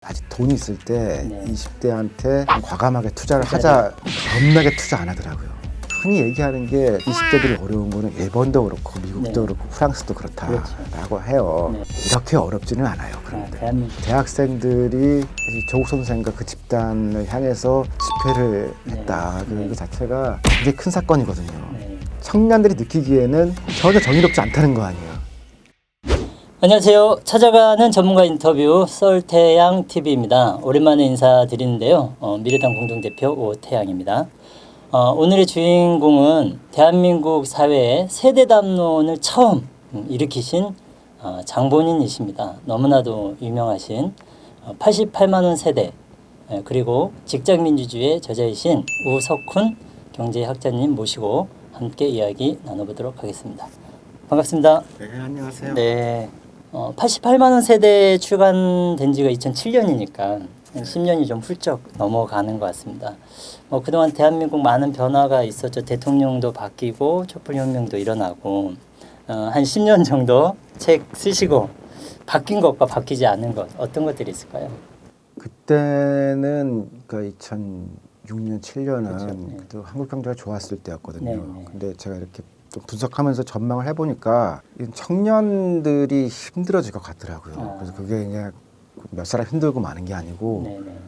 아직 돈 있을 때 네. 20대한테 과감하게 투자를 하자, 겁나게 투자 안 하더라고요. 흔히 얘기하는 게 20대들이 어려운 거는 일본도 그렇고 미국도 네. 그렇고 프랑스도 그렇다라고 그렇죠. 해요. 네. 이렇게 어렵지는 않아요. 그런데 대한민국. 대학생들이 조국 선생과 그 집단을 향해서 집회를 네. 했다. 네. 그 자체가 굉장히 큰 사건이거든요. 네. 청년들이 느끼기에는 전혀 정의롭지 않다는 거 아니에요. 안녕하세요. 찾아가는 전문가 인터뷰 썰태양 TV입니다. 오랜만에 인사드리는데요. 미래당 공동대표 오태양입니다. 오늘의 주인공은 대한민국 사회에 세대 담론을 처음 일으키신 장본인이십니다. 너무나도 유명하신 88만 원 세대, 그리고 직장민주주의의 저자이신 우석훈 경제학자님 모시고 함께 이야기 나눠보도록 하겠습니다. 반갑습니다. 네, 안녕하세요. 네. 88만 원 세대 출간된 지가 2007년이니까 10년이 좀 훌쩍 넘어가는 것 같습니다. 그동안 대한민국 많은 변화가 있었죠. 대통령도 바뀌고 촛불혁명도 일어나고 한 10년 정도 책 쓰시고 바뀐 것과 바뀌지 않은 것 어떤 것들이 있을까요? 그때는 그러니까 2006년, 7년은 그렇죠. 네. 또 한국 경제가 좋았을 때였거든요. 네, 네. 근데 제가 이렇게 좀 분석하면서 전망을 해보니까 이 청년들이 힘들어질 것 같더라고요. 그래서 그게 그냥 몇 사람 힘들고 마는 게 아니고 네네.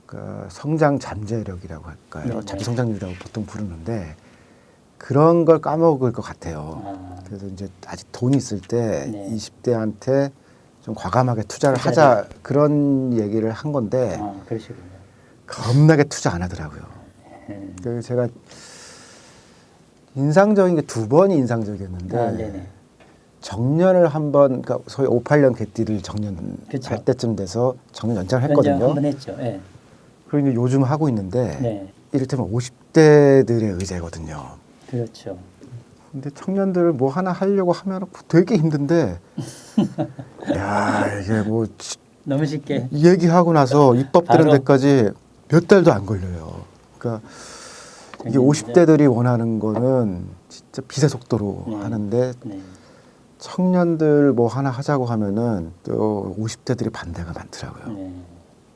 그러니까 성장 잠재력이라고 할까요? 네네. 자기 성장률이라고 보통 부르는데 그런 걸 까먹을 것 같아요. 그래서 이제 아직 돈 있을 때 네. 20대한테 좀 과감하게 투자를 하자 그런 얘기를 한 건데 그러시군요. 겁나게 투자 안 하더라고요. 그래서 제가 인상적인 게 두 번이 인상적이었는데 네네. 정년을 한번 그러니까 소위 58년 개띠를 정년 그쵸. 할 때쯤 돼서 정년 연장을 연장 했거든요. 한번 했죠. 네. 그리고 이제 요즘 하고 있는데 네. 이를테면 50대들의 의제거든요. 그렇죠. 근데 청년들 뭐 하나 하려고 하면 되게 힘든데 야 이게 뭐 너무 쉽게. 얘기하고 나서 입법 되는 바로. 데까지 몇 달도 안 걸려요. 그러니까 이게 50대들이 원하는 거는 진짜 빛의 속도로 네. 하는데 네. 청년들 뭐 하나 하자고 하면은 또 50대들이 반대가 많더라고요. 네.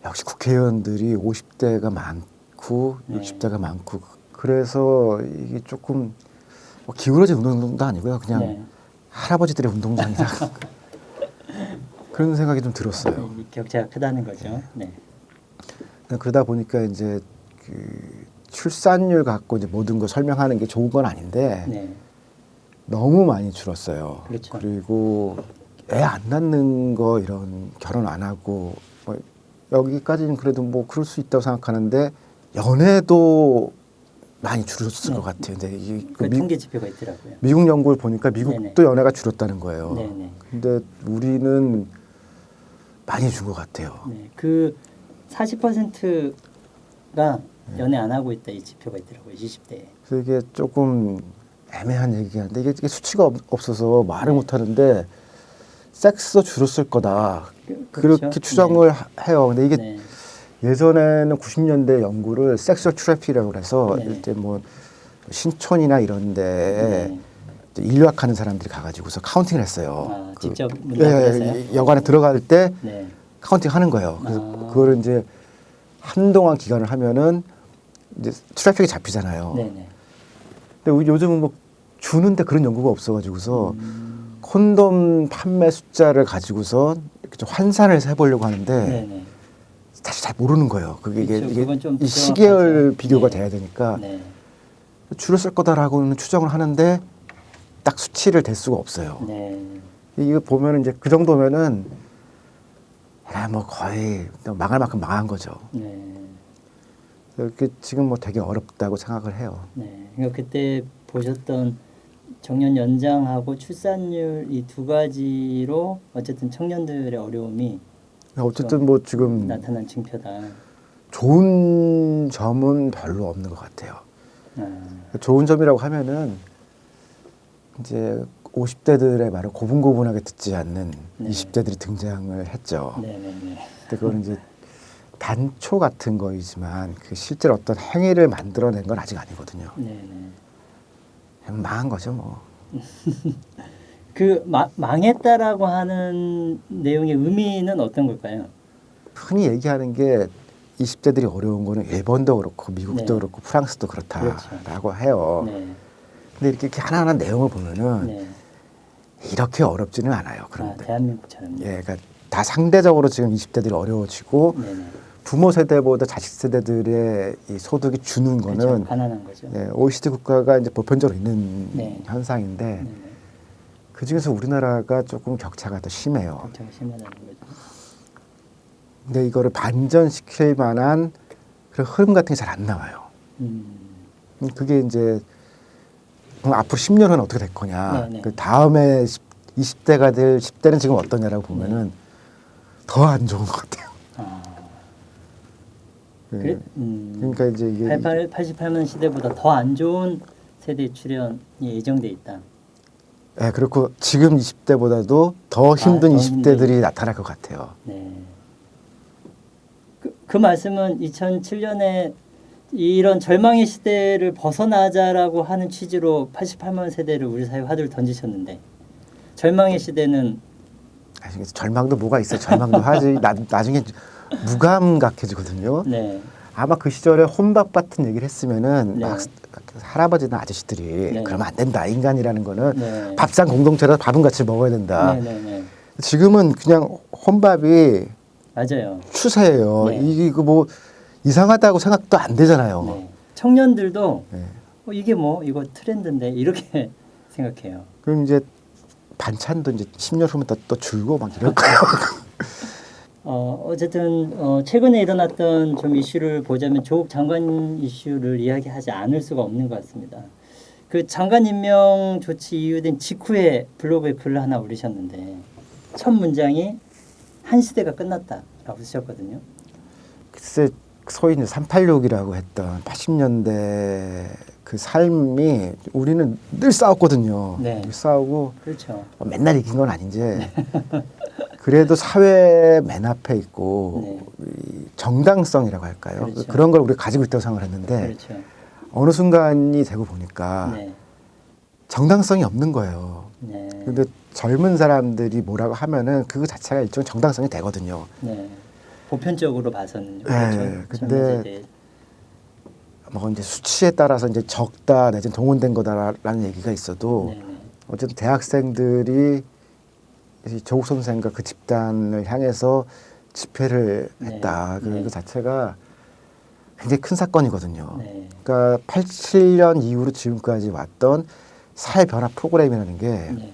역시 국회의원들이 50대가 많고 네. 60대가 많고 그래서 이게 조금 뭐 기울어진 운동도 아니고요. 그냥 네. 할아버지들의 운동장이다. 그런 생각이 좀 들었어요. 이 격차가 크다는 거죠. 네. 그러다 보니까 이제 그 출산율 갖고 이제 모든 걸 설명하는 게 좋은 건 아닌데 네. 너무 많이 줄었어요. 그렇죠. 그리고 애 안 낳는 거 이런 결혼 안 하고 뭐 여기까지는 그래도 뭐 그럴 수 있다고 생각하는데 연애도 많이 줄었을 것 같아요. 근데 그 통계 지표가 있더라고요. 미국 연구를 보니까 미국도 네네. 연애가 줄었다는 거예요. 네네. 근데 우리는 많이 준 것 같아요. 네. 그 40%가 연애 안 하고 있다 이 지표가 있더라고요. 20대에. 그래서 이게 조금 애매한 얘기인데 이게 수치가 없어서 말을 못 하는데 섹스도 줄었을 거다. 그렇죠. 그렇게 추정을 해요. 근데 이게 네. 예전에는 90년대 연구를 섹슈얼 트래픽이라고 해서 네. 이때 뭐 신촌이나 이런데 네. 인류학하는 사람들이 가가지고서 카운팅을 했어요. 직접 문학에서요? 여관에 들어갈 때 네. 카운팅 하는 거예요. 그래서 그거를 이제 한동안 기간을 하면은 이제 트래픽이 잡히잖아요. 네네. 근데 요즘은 뭐 주는데 그런 연구가 없어가지고서 콘돔 판매 숫자를 가지고서 이렇게 좀 환산을 해보려고 하는데 네네. 사실 잘 모르는 거예요. 그게 그렇죠. 이게 그건 좀 이 시계열 부정확하죠. 비교가 네. 돼야 되니까 네. 줄었을 거다라고는 추정을 하는데 딱 수치를 댈 수가 없어요. 네. 이거 보면은 이제 그 정도면은 뭐 거의 망할 만큼 망한 거죠. 네. 이렇게 지금 뭐 되게 어렵다고 생각을 해요. 네. 그러니까 그때 보셨던 정년 연장하고 출산율 이 두 가지로 어쨌든 청년들의 어려움이 어쨌든 뭐 지금 나타난 징표다. 좋은 점은 별로 없는 것 같아요. 좋은 점이라고 하면은 이제 50대들의 말을 고분고분하게 듣지 않는 네. 20대들이 등장을 했죠. 네네네. 근데 그거는 이제 단초 같은 거이지만 그 실제로 어떤 행위를 만들어낸 건 아직 아니거든요. 네네. 망한 거죠, 뭐. 그 망했다라고 하는 내용의 의미는 어떤 걸까요? 흔히 얘기하는 게 20대들이 어려운 거는 일본도 그렇고 미국도 네. 그렇고 프랑스도 그렇다라고 해요. 네. 근데 이렇게 하나하나 내용을 보면은 네. 이렇게 어렵지는 않아요. 아, 그런데 대한민국처럼. 예, 그러니까 다 상대적으로 지금 20대들이 어려워지고 네네. 부모 세대보다 자식 세대들의 이 소득이 주는 그렇죠. 거는 가난한 거죠. 예, OECD 국가가 이제 보편적으로 있는 네. 현상인데 네네. 그 중에서 우리나라가 조금 격차가 더 심해요. 걱정이 심하다는 거죠. 근데 이거를 반전시킬 만한 그런 흐름 같은 게 잘 안 나와요. 그게 이제 그럼 앞으로 10년 후는 어떻게 될 거냐. 네네. 그 다음에 20대가 될 10대는 지금 어떠냐라고 보면은 더 안 좋은 것 같아요. 아, 예. 그래? 그러니까 이제 이게 88만 시대보다 더 안 좋은 세대 출현이 예정돼 있다. 예, 그렇고 지금 20대보다도 더 힘든 더 20대들이 나타날 것 같아요. 네. 그 말씀은 2007년에 이런 절망의 시대를 벗어나자라고 하는 취지로 88만 세대를 우리 사회 화두를 던지셨는데 절망의 시대는 아니, 절망도 뭐가 있어요. 절망도 하지. 나중에 무감각해지거든요. 네. 아마 그 시절에 혼밥 같은 얘기를 했으면은 네. 막 할아버지나 아저씨들이 네. 그러면 안 된다. 인간이라는 거는 네. 밥상 공동체라서 밥은 같이 먹어야 된다. 네네네. 지금은 그냥 혼밥이 맞아요. 추세예요. 네. 이게 뭐 이상하다고 생각도 안 되잖아요. 네. 청년들도 네. 이게 뭐 이거 트렌드인데 이렇게 생각해요. 그럼 이제 반찬도 이제 10년 후면 또 줄고 막 이럴 거예요. 어쨌든 최근에 일어났던 좀 이슈를 보자면 조국 장관 이슈를 이야기하지 않을 수가 없는 것 같습니다. 그 장관 임명 조치 이유된 직후에 블로그에 글을 하나 올리셨는데 첫 문장이 한 시대가 끝났다라고 쓰셨거든요. 글쎄 소위 이제 386이라고 했던 80년대 그 삶이 우리는 늘 싸웠거든요. 네. 늘 싸우고 그렇죠. 맨날 이긴 건 아닌지 그래도 사회 맨 앞에 있고 네. 이 정당성이라고 할까요? 그렇죠. 그런 걸 우리가 가지고 있다고 생각을 했는데 그렇죠. 어느 순간이 되고 보니까 네. 정당성이 없는 거예요. 네. 근데 젊은 사람들이 뭐라고 하면은 그거 자체가 일종의 정당성이 되거든요. 네. 보편적으로 봐서는 네, 그렇죠. 근데 젊은 세대. 뭐 이제 수치에 따라서 이제 적다 내지는 동원된 거다라는 얘기가 있어도 네네. 어쨌든 대학생들이 이 조국 선생과 그 집단을 향해서 집회를 네. 했다. 네. 그 자체가 굉장히 큰 사건이거든요. 네. 그러니까 87년 이후로 지금까지 왔던 사회 변화 프로그램이라는 게 네.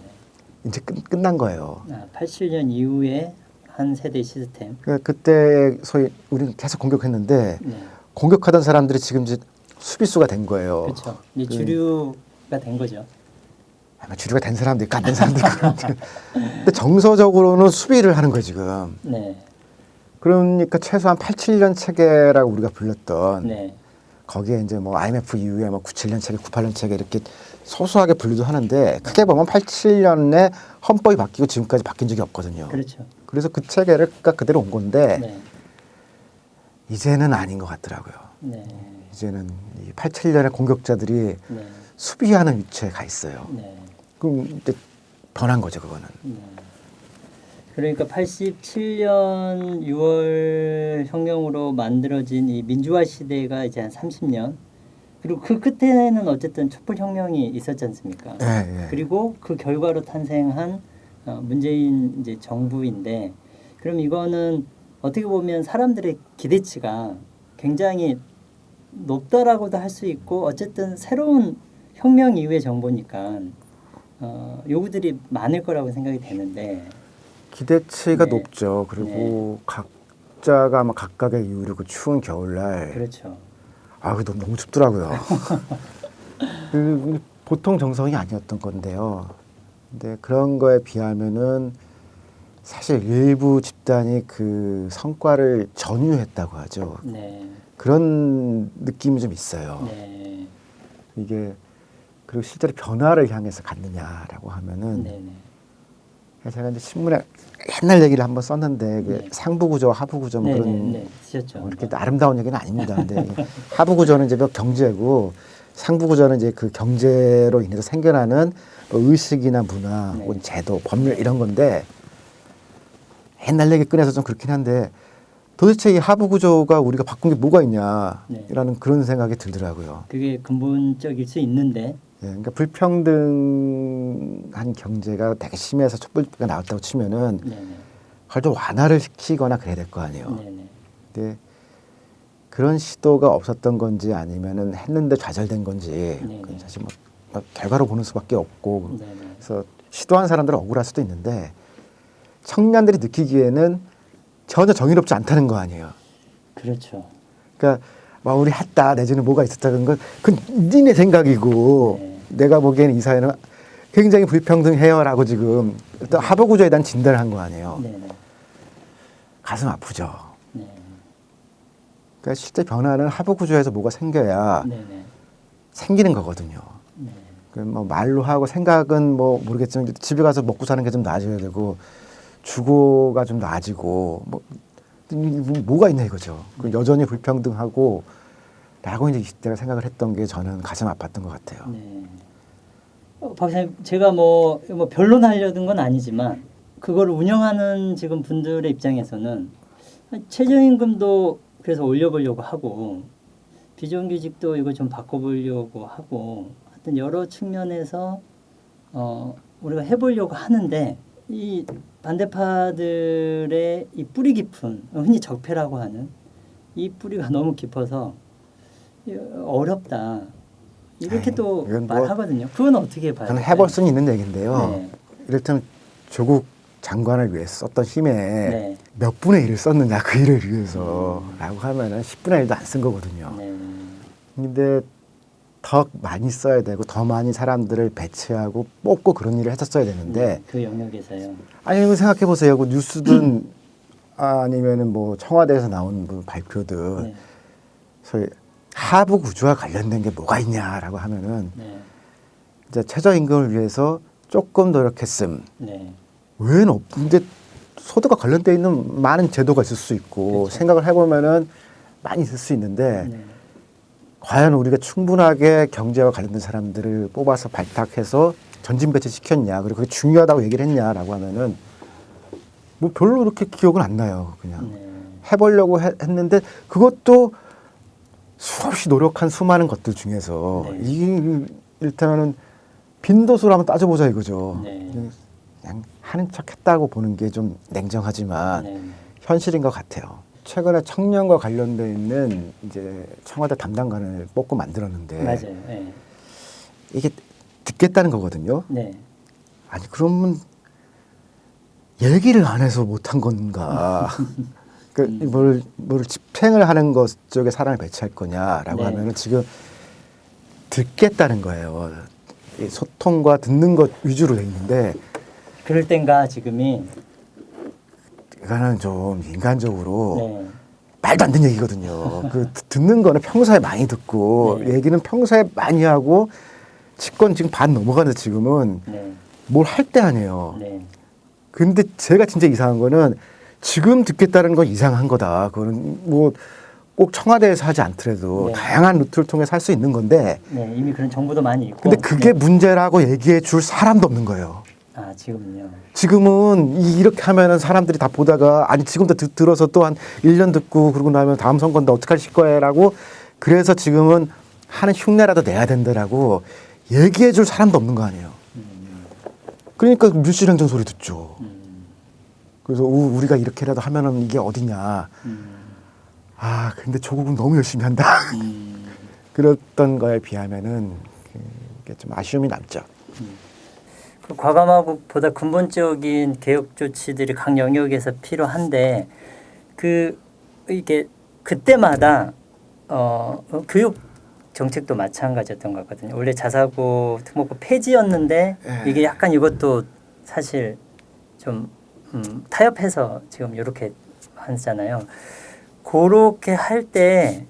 이제 끝난 거예요. 87년 이후에 한 세대 시스템. 그러니까 그때 소위 우리는 계속 공격했는데 네. 공격하던 사람들이 지금 이제 수비수가 된 거예요. 그렇죠. 이제 주류가 된 거죠. 아마 주류가 된 사람도 있고 안 된 사람도 있고. 근데 정서적으로는 수비를 하는 거예요 지금. 네. 그러니까 최소한 87년 체계라고 우리가 불렀던 네. 거기에 이제 뭐 IMF 이후에 뭐 97년 체계, 98년 체계 이렇게 소소하게 분류도 하는데 크게 보면 87년에 헌법이 바뀌고 지금까지 바뀐 적이 없거든요. 그렇죠. 그래서 그 체계를 그대로 온 건데 네. 이제는 아닌 것 같더라고요. 네. 이제는 이 87년의 공격자들이 네. 수비하는 위치에 가 있어요. 네. 그럼 이제 변한 거죠, 그거는. 네. 그러니까 87년 6월 혁명으로 만들어진 이 민주화 시대가 이제 한 30년. 그리고 그 끝에는 어쨌든 촛불 혁명이 있었지 않습니까? 예, 예. 그리고 그 결과로 탄생한 문재인 이제 정부인데, 그럼 이거는 어떻게 보면 사람들의 기대치가 굉장히 높다라고도 할 수 있고, 어쨌든 새로운 혁명 이후의 정부니까 요구들이 많을 거라고 생각이 되는데. 기대치가 네. 높죠. 그리고 각자가 아마 각각의 이유로 그 추운 겨울날 그렇죠. 아, 그게 너무 춥더라고요. 그 보통 정성이 아니었던 건데요. 근데 그런 거에 비하면은 사실 일부 집단이 그 성과를 전유했다고 하죠. 네. 그런 느낌이 좀 있어요. 네. 이게 그리고 실제로 변화를 향해서 갔느냐라고 하면은 네. 제가 이제 신문에 옛날 얘기를 한번 썼는데 이게 네. 상부 구조, 하부 구조 뭐 네. 그런 네. 쓰셨죠. 이렇게 아름다운 얘기는 아닙니다. 근데 하부 구조는 이제 경제고 상부 구조는 이제 그 경제로 인해서 생겨나는 뭐 의식이나 문화, 네. 혹은 제도, 법률 이런 건데 옛날 얘기 꺼내서 좀 그렇긴 한데 도대체 이 하부 구조가 우리가 바꾼 게 뭐가 있냐라는 네. 그런 생각이 들더라고요. 그게 근본적일 수 있는데 예, 그러니까 불평등한 경제가 되게 심해서 촛불집회가 나왔다고 치면은 네네. 그걸 좀 완화를 시키거나 그래야 될 거 아니에요. 네네. 근데 그런 시도가 없었던 건지 아니면은 했는데 좌절된 건지 네네. 그건 사실 뭐 결과로 보는 수밖에 없고 네네. 그래서 시도한 사람들은 억울할 수도 있는데 청년들이 느끼기에는 전혀 정의롭지 않다는 거 아니에요. 그렇죠. 그러니까 막 우리 했다 내지는 뭐가 있었다는 건 그건 니네 생각이고 네. 내가 보기에는 이 사회는 굉장히 불평등해요라고 지금 또 하부 구조에 대한 진단을 한 거 아니에요. 네네. 가슴 아프죠. 네. 그러니까 실제 변화는 하부 구조에서 뭐가 생겨야 네네. 생기는 거거든요. 네. 그 뭐 말로 하고 생각은 뭐 모르겠지만 집에 가서 먹고 사는 게 좀 나아져야 되고 주거가 좀 나아지고 뭐가 있냐 이거죠. 그 여전히 불평등하고 라고 이제 이때가 생각을 했던 게 저는 가슴 아팠던 것 같아요. 네. 박사님 제가 뭐 변론하려던 건 아니지만 그걸 운영하는 지금 분들의 입장에서는 최저임금도 그래서 올려보려고 하고 비정규직도 이거 좀 바꿔보려고 하고 하여튼 여러 측면에서 우리가 해보려고 하는데 이 반대파들의 이 뿌리 깊은 흔히 적폐라고 하는 이 뿌리가 너무 깊어서 어렵다 이렇게 에이, 또 이건 뭐 말하거든요. 그건 어떻게 봐요? 저는 해볼 수는 있는 얘기인데요. 네. 이를테면 조국 장관을 위해서 썼던 힘에 네. 몇 분의 1을 썼느냐 그 일을 위해서라고 하면은 10분의 1도 안 쓴 거거든요. 네. 근데 더 많이 써야 되고 더 많이 사람들을 배치하고 뽑고 그런 일을 했었어야 되는데 그 영역에서요. 아니 이거 생각해 보세요. 그 뉴스든 아니면은 뭐 청와대에서 나온 뭐 발표든 네. 소위 하부 구조와 관련된 게 뭐가 있냐라고 하면은 네. 이제 최저임금을 위해서 조금 노력했음. 네. 외에는 없는데 소득과 관련돼 있는 많은 제도가 있을 수 있고 그렇죠. 생각을 해보면은 많이 있을 수 있는데 네. 과연 우리가 충분하게 경제와 관련된 사람들을 뽑아서 발탁해서 전진 배치 시켰냐 그리고 그게 중요하다고 얘기를 했냐라고 하면은 뭐 별로 그렇게 기억은 안 나요. 그냥 네. 해보려고 했는데 그것도 수없이 노력한 수많은 것들 중에서 네. 이 일단은 빈도수로 한번 따져보자 이거죠. 네. 그냥 하는 척했다고 보는 게 좀 냉정하지만 네. 현실인 것 같아요. 최근에 청년과 관련돼 있는 이제 청와대 담당관을 뽑고 만들었는데 맞아요. 네. 이게 듣겠다는 거거든요. 네. 아니 그러면 얘기를 안 해서 못한 건가? 뭘 집행을 하는 것 쪽에 사람을 배치할 거냐라고 네. 하면은 지금 듣겠다는 거예요. 이 소통과 듣는 것 위주로 돼 있는데 그럴 땐가 지금이 이거는 좀 인간적으로 네. 말도 안 되는 얘기거든요. 그 듣는 거는 평소에 많이 듣고 네. 얘기는 평소에 많이 하고 집권 지금 반 넘어가는데 지금은 네. 뭘 할 때 아니에요. 네. 근데 제가 진짜 이상한 거는 지금 듣겠다는 건 이상한 거다. 그거는 뭐 꼭 청와대에서 하지 않더라도 네. 다양한 루트를 통해 살 수 있는 건데 네. 이미 그런 정보도 많이 있고. 근데 그게 네. 문제라고 얘기해 줄 사람도 없는 거예요. 아 지금은요. 지금은 이렇게 하면은 사람들이 다 보다가 아니 지금도 들어서 또 한 1년 듣고 그러고 나면 다음 선거인데 어떡하실 거예요라고 그래서 지금은 하는 흉내라도 내야 된다라고 얘기해 줄 사람도 없는 거 아니에요. 그러니까 뮤실행정 소리 듣죠. 그래서 우리가 이렇게라도 하면은 이게 어디냐. 아 근데 조국은 너무 열심히 한다. 그랬던 거에 비하면은 그게 좀 아쉬움이 남죠. 그 과감하고보다 근본적인 개혁 조치들이 각 영역에서 필요한데 그 이게 그때마다 교육 정책도 마찬가지였던 것 같거든요. 원래 자사고 특목고 폐지였는데 이게 약간 이것도 사실 좀 타협해서 지금 이렇게 하잖아요. 그렇게 할 때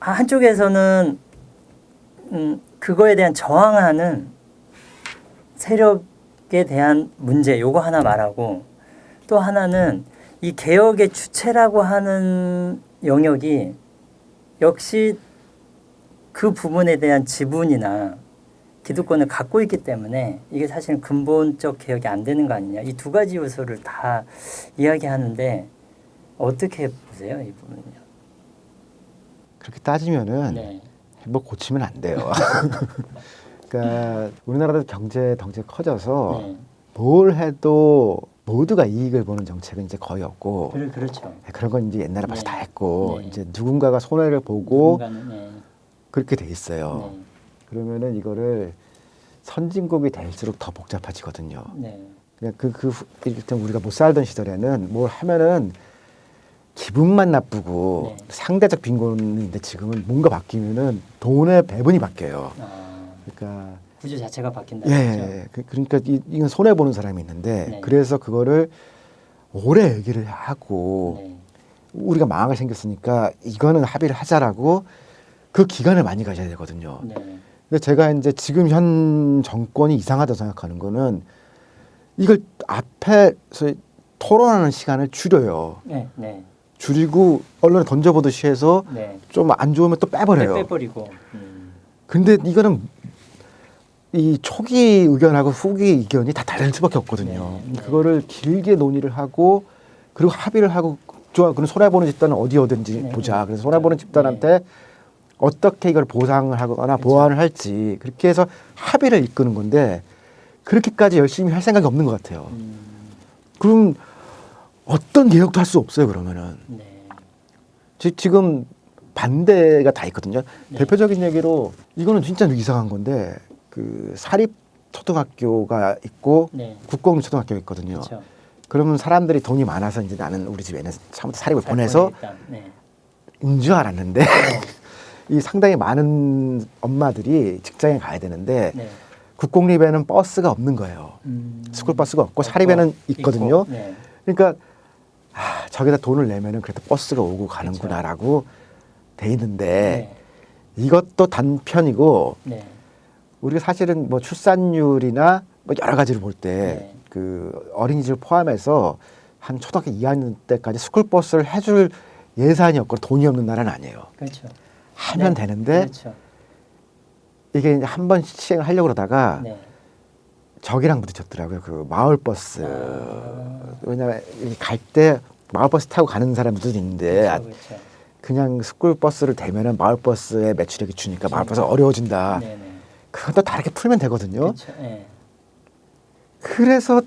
한쪽에서는 그거에 대한 저항하는 세력에 대한 문제 요거 하나 말하고 또 하나는 이 개혁의 주체라고 하는 영역이 역시 그 부분에 대한 지분이나 기득권을 갖고 있기 때문에 이게 사실은 근본적 개혁이 안 되는 거 아니냐. 이 두 가지 요소를 다 이야기하는데 어떻게 보세요, 이 부분은요? 그렇게 따지면은 네. 뭐 고치면 안 돼요. 그러니까 우리나라도 경제 커져서 네. 뭘 해도 모두가 이익을 보는 정책은 이제 거의 없고 그렇죠. 그런 건 이제 옛날에 벌써 네. 다 했고 네. 이제 누군가가 손해를 보고 누군가는, 네. 그렇게 돼 있어요. 네. 그러면은 이거를 선진국이 될수록 더 복잡해지거든요. 네. 그냥 일단 우리가 못 살던 시절에는 뭘 하면은 기분만 나쁘고 네. 상대적 빈곤인데 지금은 뭔가 바뀌면은 돈의 배분이 바뀌어요. 아, 그러니까 구조 자체가 바뀐다는 거죠. 예, 그러니까 이건 손해 보는 사람이 있는데 네. 그래서 그거를 오래 얘기를 하고 네. 우리가 망하게 생겼으니까 이거는 합의를 하자라고 그 기간을 많이 가져야 되거든요. 네. 근데 제가 이제 지금 현 정권이 이상하다고 생각하는 거는 이걸 앞에서 토론하는 시간을 줄여요. 네. 네. 줄이고 언론에 던져보듯이 해서 네. 좀 안 좋으면 또 빼버려요. 빼버리고. 근데 이거는 이 초기 의견하고 후기 의견이 다 다를 수밖에 없거든요. 네, 네. 그거를 길게 논의를 하고 그리고 합의를 하고 좋아. 그럼 손해보는 집단은 어디든지 네, 보자. 네. 그래서 손해보는 집단한테 어떻게 이걸 보상을 하거나 그렇죠. 보완을 할지 그렇게 해서 합의를 이끄는 건데 그렇게까지 열심히 할 생각이 없는 것 같아요. 그럼 어떤 개혁도 할 수 없어요. 그러면은 네. 지금 반대가 다 있거든요. 네. 대표적인 얘기로 이거는 진짜 이상한 건데 그 사립 초등학교가 있고 네. 국공 초등학교가 있거든요. 그렇죠. 그러면 사람들이 돈이 많아서 이제 나는 우리 집에는 처음부터 사립을 보내서 네. 인 줄 알았는데 이 상당히 많은 엄마들이 직장에 가야 되는데 네. 국공립에는 버스가 없는 거예요. 스쿨버스가 없고 사립에는 있거든요. 있고, 네. 그러니까 저기다 돈을 내면은 그래도 버스가 오고 가는구나라고 돼 있는데 네. 이것도 단편이고 네. 우리가 사실은 뭐 출산율이나 뭐 여러 가지를 볼 때 네. 그 어린이집을 포함해서 한 초등학교 2학년 때까지 스쿨버스를 해줄 예산이 없고 돈이 없는 나라는 아니에요. 그렇죠. 하면 네. 되는데 그렇죠. 이게 이제 한 번 시행을 하려고 그러다가 네. 저기랑 부딪혔더라고요. 그 마을버스. 아. 왜냐면 갈 때 마을버스 타고 가는 사람들도 있는데 그렇죠. 그렇죠. 그냥 스쿨버스를 대면은 마을버스의 매출액이 주니까 마을버스가 어려워진다. 네네. 그것도 다르게 풀면 되거든요. 그렇죠. 네. 그래서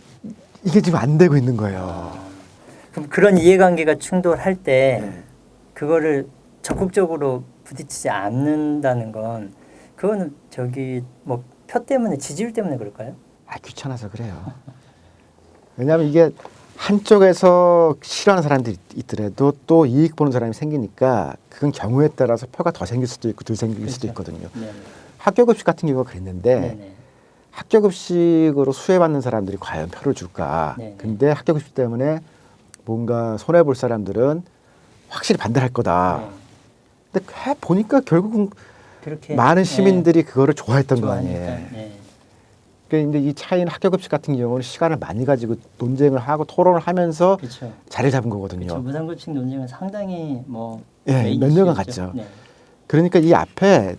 이게 지금 안 되고 있는 거예요. 아, 그럼 그런 이해관계가 충돌할 때 네. 그거를 적극적으로 부딪히지 않는다는 건 그거는 저기 뭐 표 때문에 지지율 때문에 그럴까요? 귀찮아서 그래요. 왜냐하면 이게 한쪽에서 싫어하는 사람들이 있더라도 또 이익 보는 사람이 생기니까 그건 경우에 따라서 표가 더 생길 수도 있고 덜 생길 수도 있거든요. 네. 학교급식 같은 경우가 그랬는데 네네. 학교급식으로 수혜받는 사람들이 과연 표를 줄까? 네네. 근데 학교급식 때문에 뭔가 손해볼 사람들은 확실히 반대할 거다. 네. 근데 해 보니까 결국은 그렇게 많은 시민들이 그거를 좋아했던 거 좋아하니까, 아니에요. 네. 그러니까 이제 이 차이는 학교급식 같은 경우는 시간을 많이 가지고 논쟁을 하고 토론을 하면서 그렇죠. 자리를 잡은 거거든요. 저 무상급식 논쟁은 상당히 뭐 예, 메인 몇 년간 이슈였죠. 갔죠. 네. 그러니까 이 앞에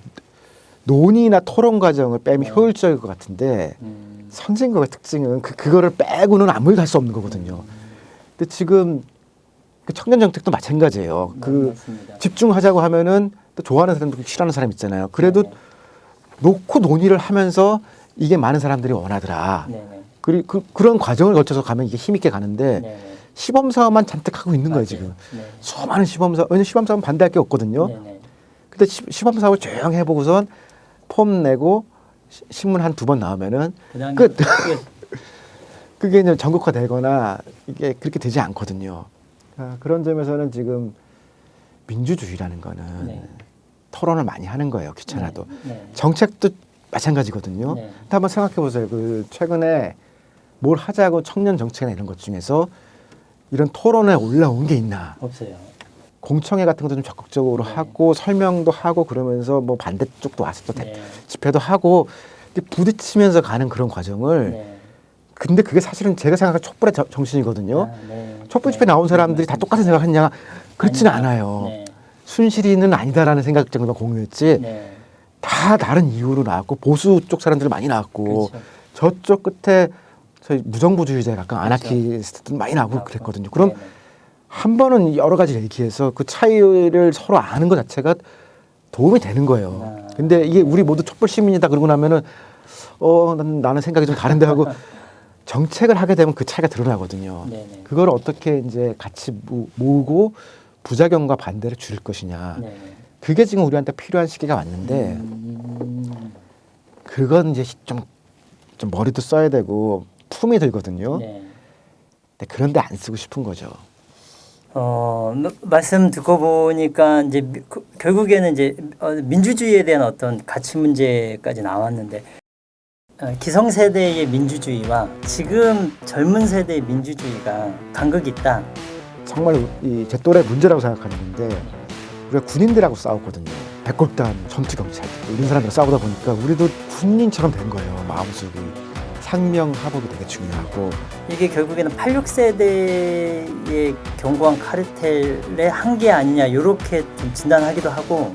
논의나 토론 과정을 빼면 네. 효율적일 것 같은데 선진국의 특징은 그거를 빼고는 아무 일도 할 수 없는 거거든요. 근데 지금 그 청년 정책도 마찬가지예요. 그 맞습니다. 집중하자고 하면은 또 좋아하는 사람도 싫어하는 사람 있잖아요. 그래도 네네. 놓고 논의를 하면서 이게 많은 사람들이 원하더라. 네네. 그런 과정을 거쳐서 가면 이게 힘있게 가는데 네네. 시범사업만 잔뜩 하고 있는 거예요 맞아요. 지금. 네. 수많은 시범사업. 왜냐면 시범사업은 반대할 게 없거든요. 네네. 근데 시범사업을 조용 해보고선 폼 내고 신문 한 2번 나오면은 그다음에 끝. 끝. 그게 이제 전국화되거나 이게 그렇게 되지 않거든요. 그런 점에서는 지금 민주주의라는 거는 네. 토론을 많이 하는 거예요. 귀찮아도. 네. 정책도 마찬가지거든요. 네. 근데 한번 생각해 보세요. 그 최근에 뭘 하자고 청년 정책이나 이런 것 중에서 이런 토론에 올라온 게 있나? 없어요. 공청회 같은 것도 좀 적극적으로 네. 하고 설명도 하고 그러면서 뭐 반대쪽도 와서 또 네. 집회도 하고 이렇게 부딪히면서 가는 그런 과정을 네. 근데 그게 사실은 제가 생각한 촛불의 정신이거든요. 아, 네. 촛불 집회 네. 나온 사람들이 다 똑같은 생각했냐? 그렇지는 않아요. 네. 순실이는 아니다라는 생각 정도가 공유했지. 네. 다 다른 이유로 나왔고 보수 쪽 사람들 많이 나왔고 그렇죠. 저쪽 끝에 저희 무정부주의자 약간 그렇죠. 아나키스트도 많이 나오고 그랬거든요. 그럼 네네. 한 번은 여러 가지 얘기해서 그 차이를 서로 아는 것 자체가 도움이 되는 거예요. 근데 이게 우리 모두 촛불 시민이다 그러고 나면은 나는 생각이 좀 다른데 하고 정책을 하게 되면 그 차이가 드러나거든요. 네네. 그걸 어떻게 이제 같이 모으고 부작용과 반대를 줄일 것이냐. 네네. 그게 지금 우리한테 필요한 시기가 왔는데 그건 이제 좀 머리도 써야 되고 품이 들거든요. 네. 근데 그런데 안 쓰고 싶은 거죠. 말씀 듣고 보니까 이제 결국에는 이제 민주주의에 대한 어떤 가치 문제까지 나왔는데 기성세대의 민주주의와 지금 젊은 세대의 민주주의가 간극이 있다. 정말 제 또래 문제라고 생각하는 건데 우리가 군인들하고 싸웠거든요. 백골단, 전투경찰 이런 사람들 싸우다 보니까 우리도 군인처럼 된 거예요. 마음속이. 상명하복이 되게 중요하고 이게 결국에는 86세대의 견고한 카르텔의 한계 아니냐 이렇게 좀 진단하기도 하고